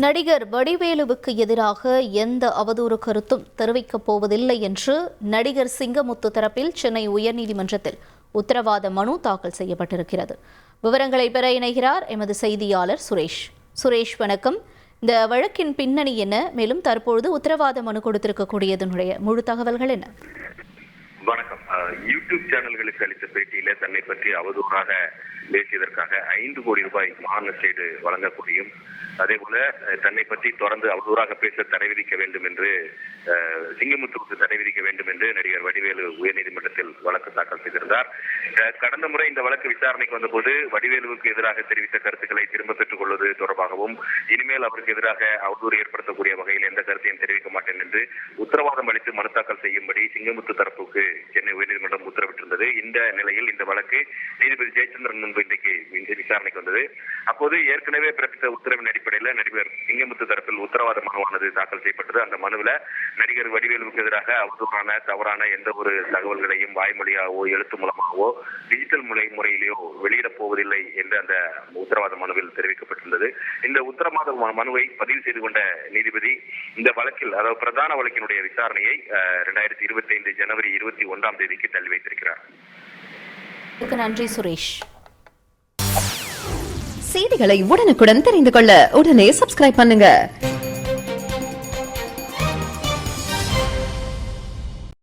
நடிகர் வடிவேலுவுக்கு எதிராக எந்த அவதூறு கருத்தும் தெரிவிக்கப் போவதில்லை என்று நடிகர் சிங்கமுத்து தரப்பில் சென்னை உயர்நீதிமன்றத்தில் உத்தரவாத மனு தாக்கல் செய்யப்பட்டிருக்கிறது. விவரங்களை பெற இணைகிறார் எமது செய்தியாளர் சுரேஷ். சுரேஷ், வணக்கம். இந்த வழக்கின் பின்னணி என்ன? மேலும் தற்பொழுது உத்தரவாத மனு கொடுத்திருக்கக்கூடியதனுடைய முழு தகவல்கள் என்ன? வணக்கம். யூடியூப் சேனல்களுக்கு அளித்த பேட்டியில தன்னை பற்றி அவதூறாக பேசியதற்காக 5 கோடி ரூபாய் மானசீடு வழங்கக்கூடியும், அதே போல தன்னை பற்றி தொடர்ந்து அவதூறாக பேச தடை விதிக்க வேண்டும் என்று சிங்கமுத்துவுக்கு தடை விதிக்க வேண்டும் என்று நடிகர் வடிவேலு உயர்நீதிமன்றத்தில் வழக்கு தாக்கல் செய்திருந்தார். கடந்த முறை இந்த வழக்கு விசாரணைக்கு வந்தபோது வடிவேலுவுக்கு எதிராக தெரிவித்த கருத்துக்களை திரும்ப பெற்றுக் கொள்வது தொடர்பாகவும் இனிமேல் அவருக்கு எதிராக அவதூறு ஏற்படுத்தக்கூடிய வகையில் எந்த கருத்தையும் தெரிவிக்க மாட்டேன் என்று உத்தரவாதம் அளித்து மனு தாக்கல் செய்யும்படி சிங்கமுத்து தரப்புக்கு சென்னை உயர்நீதிமன்றம் உத்தரவிட்டிருந்தது. இந்த நிலையில் இந்த வழக்கு நீதிபதி ஜெயச்சந்திரன் முன்பு இன்றைக்கு விசாரணைக்கு வந்தது. அப்போது ஏற்கனவே பிறப்பித்த உத்தரவின் அடிப்படையில் நடிகர் சிங்கமுத்து தரப்பில் உத்தரவாத மனுவானது தாக்கல் செய்யப்பட்டது. அந்த மனுவில் நடிகர் வடிவேலுவுக்கு எதிராக அவதூறான தவறான எந்த ஒரு தகவல்களையும் வாய்மொழியாகவோ எழுத்து மூலமாகவோ டிஜிட்டல் முறையிலேயோ வெளியிடப் போவதில்லை என்று அந்த உத்தரவாத மனுவில் தெரிவிக்கப்பட்டிருந்தது. இந்த உத்தரவாத மனுவை பதிவு செய்து கொண்ட நீதிபதி இந்த வழக்கில், அதாவது பிரதான வழக்கினுடைய விசாரணையை 2025 ஜனவரி 21ஆம் தேதிக்கு தள்ளி வைத்திருக்கிறார். நன்றி சுரேஷ். செய்திகளை உடனுக்குடன் தெரிந்து கொள்ள உடனே சப்ஸ்கிரைப் பண்ணுங்க.